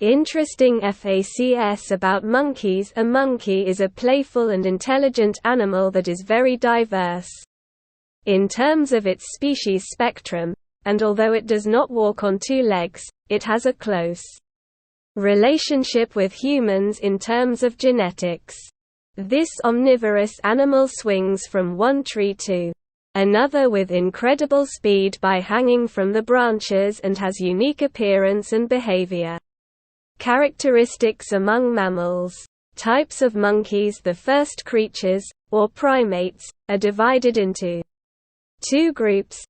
Interesting FACS about monkeys. A monkey is a playful and intelligent animal that is very diverse in terms of its species spectrum, and although it does not walk on two legs, it has a close relationship with humans in terms of genetics. This omnivorous animal swings from one tree to another with incredible speed by hanging from the branches and has unique appearance and behavior. Characteristics among mammals. Types of monkeys. The first creatures, or primates, are divided into two groups,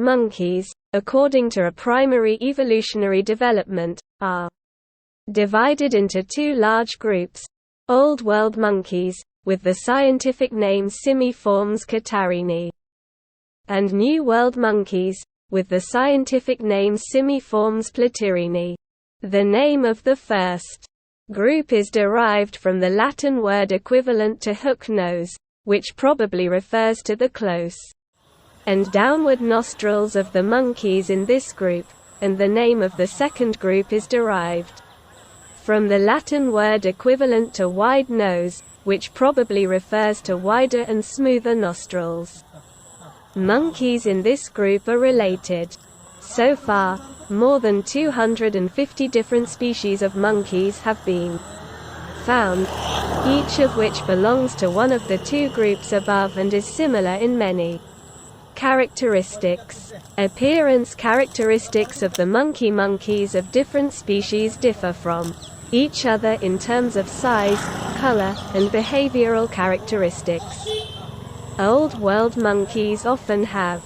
monkeys, according to a primary evolutionary development, are divided into two large groups: Old World monkeys, with the scientific name Simiiformes catarrhini, and New World monkeys, with the scientific name Simiiformes platyrrhini. The name of the first group is derived from the Latin word equivalent to hook nose, which probably refers to the close and downward nostrils of the monkeys in this group, and the name of the second group is derived from the Latin word equivalent to wide nose, which probably refers to wider and smoother nostrils. Monkeys in this group are related. So far, more than 250 different species of monkeys have been found, each of which belongs to one of the two groups above and is similar in many characteristics. Appearance. Characteristics of the monkeys of different species differ from each other in terms of size, color, and behavioral characteristics. Old World monkeys often have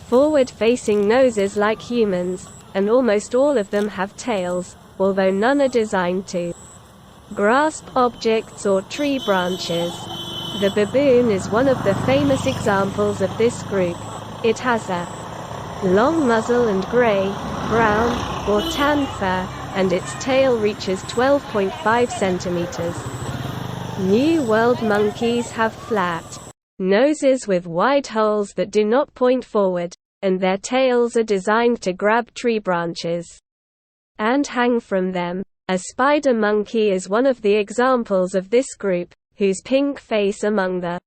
forward-facing noses like humans, and almost all of them have tails, although none are designed to grasp objects or tree branches. The baboon is one of the famous examples of this group. It has a long muzzle and gray, brown, or tan fur, and its tail reaches 12.5 centimeters. New World monkeys have flat noses with wide holes that do not point forward, and their tails are designed to grab tree branches and hang from them. A spider monkey is one of the examples of this group, whose pink face among the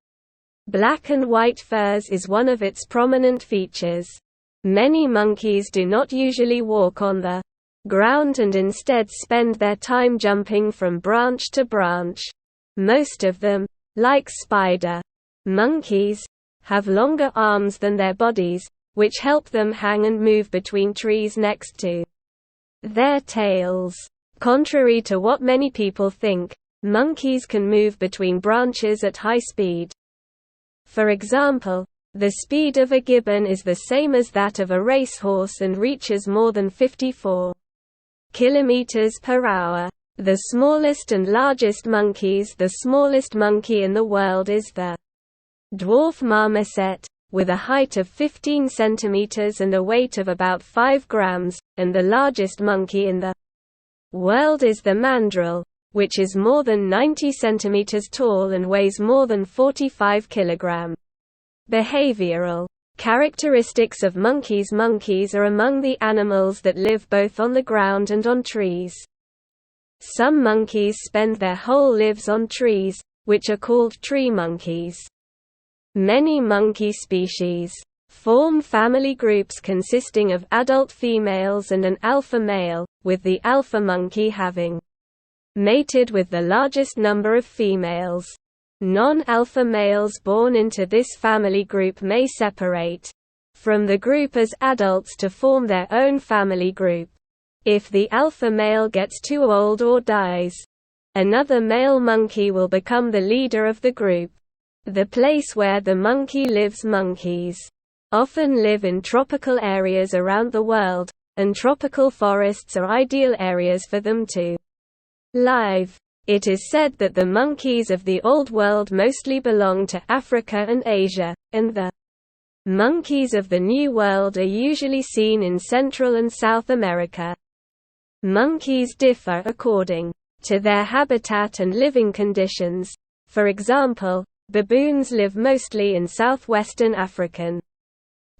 black and white furs is one of its prominent features. Many monkeys do not usually walk on the ground and instead spend their time jumping from branch to branch. Most of them, like spider monkeys, have longer arms than their bodies, which help them hang and move between trees next to their tails. Contrary to what many people think, monkeys can move between branches at high speed. For example, the speed of a gibbon is the same as that of a racehorse and reaches more than 54 kilometers per hour. The smallest and largest monkeys. The smallest monkey in the world is the dwarf marmoset, with a height of 15 centimeters and a weight of about 5 grams, and the largest monkey in the world is the mandrill, which is more than 90 centimeters tall and weighs more than 45 kilograms. Behavioral characteristics of monkeys. Monkeys are among the animals that live both on the ground and on trees. Some monkeys spend their whole lives on trees, which are called tree monkeys. Many monkey species form family groups consisting of adult females and an alpha male, with the alpha monkey having mated with the largest number of females. Non-alpha males born into this family group may separate from the group as adults to form their own family group. If the alpha male gets too old or dies, another male monkey will become the leader of the group. The place where the monkey lives. Monkeys often live in tropical areas around the world, and tropical forests are ideal areas for them to live. It is said that the monkeys of the Old World mostly belong to Africa and Asia, and the monkeys of the New World are usually seen in Central and South America. Monkeys differ according to their habitat and living conditions. For example, baboons live mostly in southwestern African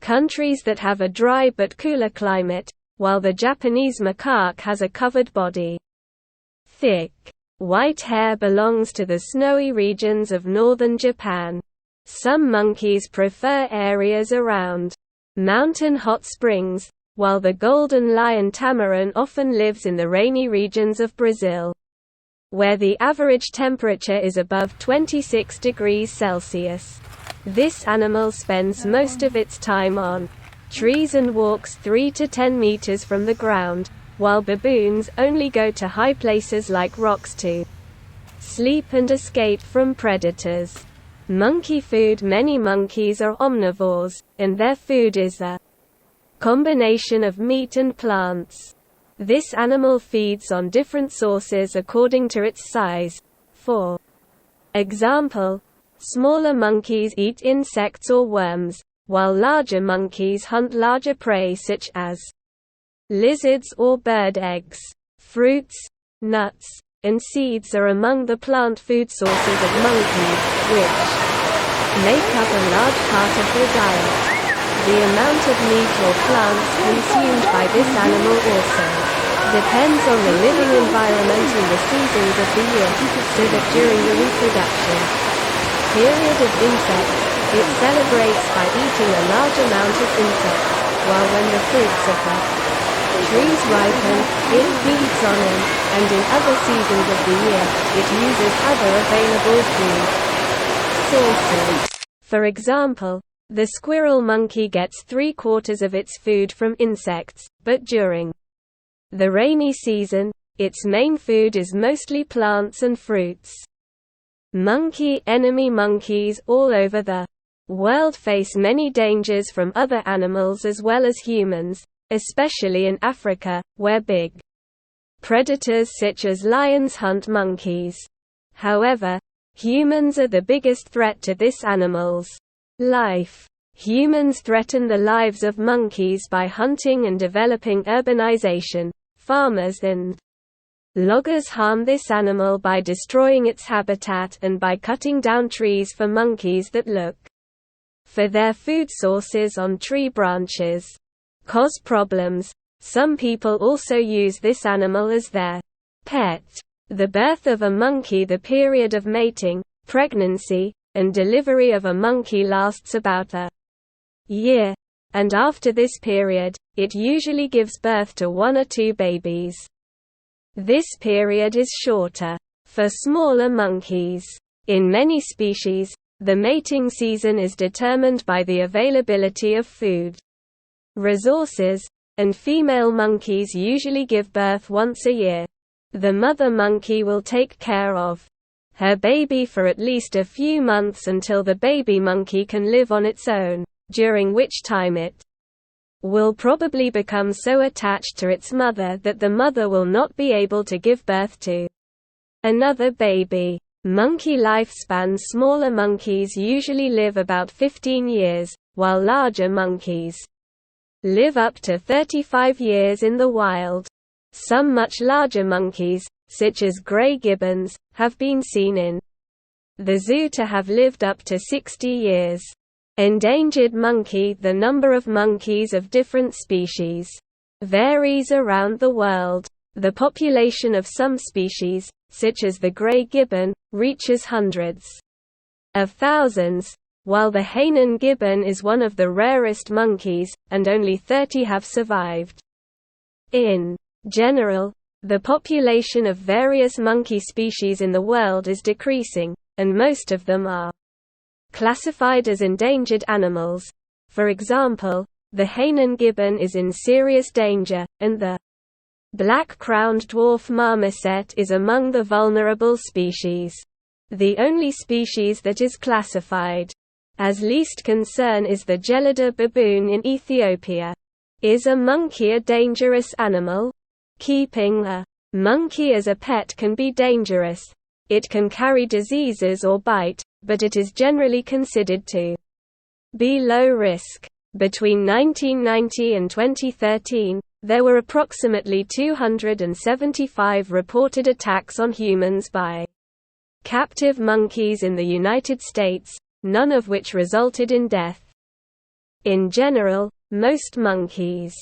countries that have a dry but cooler climate, while the Japanese macaque has a covered body. Thick, white hair belongs to the snowy regions of northern Japan. Some monkeys prefer areas around mountain hot springs, while the golden lion tamarin often lives in the rainy regions of Brazil, where the average temperature is above 26 degrees Celsius. This animal spends most of its time on trees and walks 3 to 10 meters from the ground, while baboons only go to high places like rocks to sleep and escape from predators. Monkey food. Many monkeys are omnivores, and their food is a combination of meat and plants. This animal feeds on different sources according to its size. For example, smaller monkeys eat insects or worms, while larger monkeys hunt larger prey such as lizards or bird eggs. Fruits, nuts, and seeds are among the plant food sources of monkeys, which make up a large part of their diet. The amount of meat or plants consumed by this animal also depends on the living environment and the seasons of the year, so that during the reproduction period of insects, it celebrates by eating a large amount of insects, while when the fruits of the trees ripen, it feeds on them, and in other seasons of the year, it uses other available food sources. For example, the squirrel monkey gets 3/4 of its food from insects, but during the rainy season, its main food is mostly plants and fruits. Enemy monkeys all over the world face many dangers from other animals as well as humans, especially in Africa, where big predators such as lions hunt monkeys. However, humans are the biggest threat to this animal's life. Humans threaten the lives of monkeys by hunting and developing urbanization. Farmers and loggers harm this animal by destroying its habitat and by cutting down trees for monkeys that look for their food sources on tree branches. Cause problems. Some people also use this animal as their pet. The birth of a monkey. The period of mating, pregnancy, and delivery of a monkey lasts about a year, and after this period, it usually gives birth to 1 or 2 babies. This period is shorter for smaller monkeys. In many species, the mating season is determined by the availability of food resources, and female monkeys usually give birth once a year. The mother monkey will take care of her baby for at least a few months until the baby monkey can live on its own, during which time it will probably become so attached to its mother that the mother will not be able to give birth to another baby. Monkey lifespan. Smaller monkeys usually live about 15 years, while larger monkeys live up to 35 years in the wild. Some much larger monkeys, such as gray gibbons, have been seen in the zoo to have lived up to 60 years. Endangered monkey. The number of monkeys of different species varies around the world. The population of some species, such as the gray gibbon, reaches hundreds of thousands, while the Hainan gibbon is one of the rarest monkeys, and only 30 have survived. In general, the population of various monkey species in the world is decreasing, and most of them are classified as endangered animals. For example, the Hainan gibbon is in serious danger, and the black-crowned dwarf marmoset is among the vulnerable species. The only species that is classified as least concern is the gelada baboon in Ethiopia. Is a monkey a dangerous animal? Keeping a monkey as a pet can be dangerous. It can carry diseases or bite, but it is generally considered to be low risk. Between 1990 and 2013, there were approximately 275 reported attacks on humans by captive monkeys in the United States, none of which resulted in death. In general, most monkeys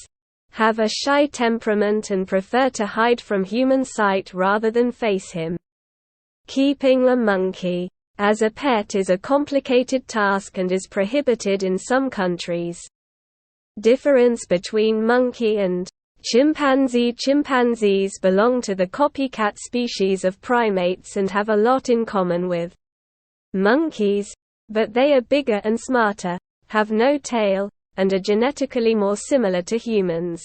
have a shy temperament and prefer to hide from human sight rather than face him. Keeping a monkey as a pet is a complicated task and is prohibited in some countries. Difference between monkey and chimpanzee. Chimpanzees belong to the copycat species of primates and have a lot in common with monkeys, but they are bigger and smarter, have no tail, and are genetically more similar to humans.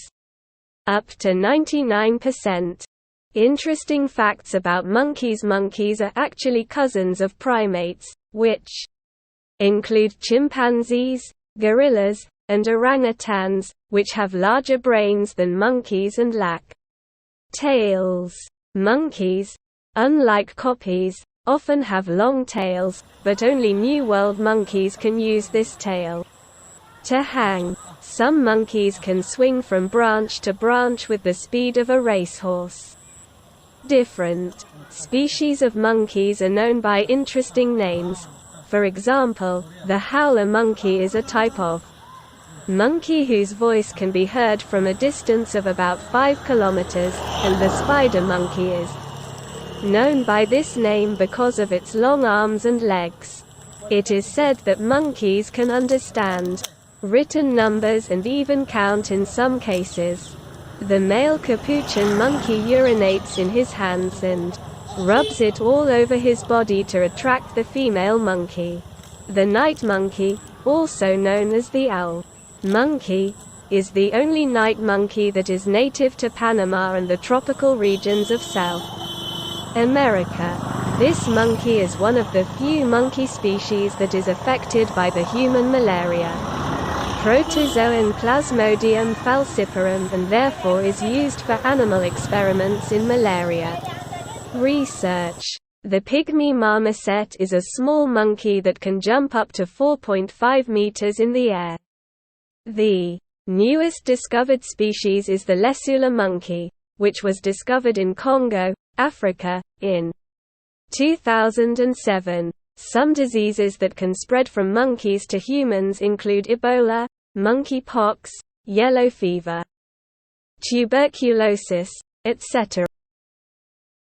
Up to 99%. Interesting facts about monkeys. Monkeys are actually cousins of primates, which include chimpanzees, gorillas, and orangutans, which have larger brains than monkeys and lack tails. Monkeys, unlike copies, often have long tails, but only New World monkeys can use this tail to hang. Some monkeys can swing from branch to branch with the speed of a racehorse. Different species of monkeys are known by interesting names. For example, the howler monkey is a type of monkey whose voice can be heard from a distance of about 5 kilometers, and the spider monkey is known by this name because of its long arms and legs. It is said that monkeys can understand written numbers and even count in some cases. The male capuchin monkey urinates in his hands and rubs it all over his body to attract the female monkey. The night monkey, also known as the owl monkey, is the only night monkey that is native to Panama and the tropical regions of South America. This monkey is one of the few monkey species that is affected by the human malaria protozoan Plasmodium falciparum and therefore is used for animal experiments in malaria research. The pygmy marmoset is a small monkey that can jump up to 4.5 meters in the air. The newest discovered species is the Lesula monkey, which was discovered in Congo, Africa, in 2007. Some diseases that can spread from monkeys to humans include Ebola, monkeypox, yellow fever, tuberculosis, etc.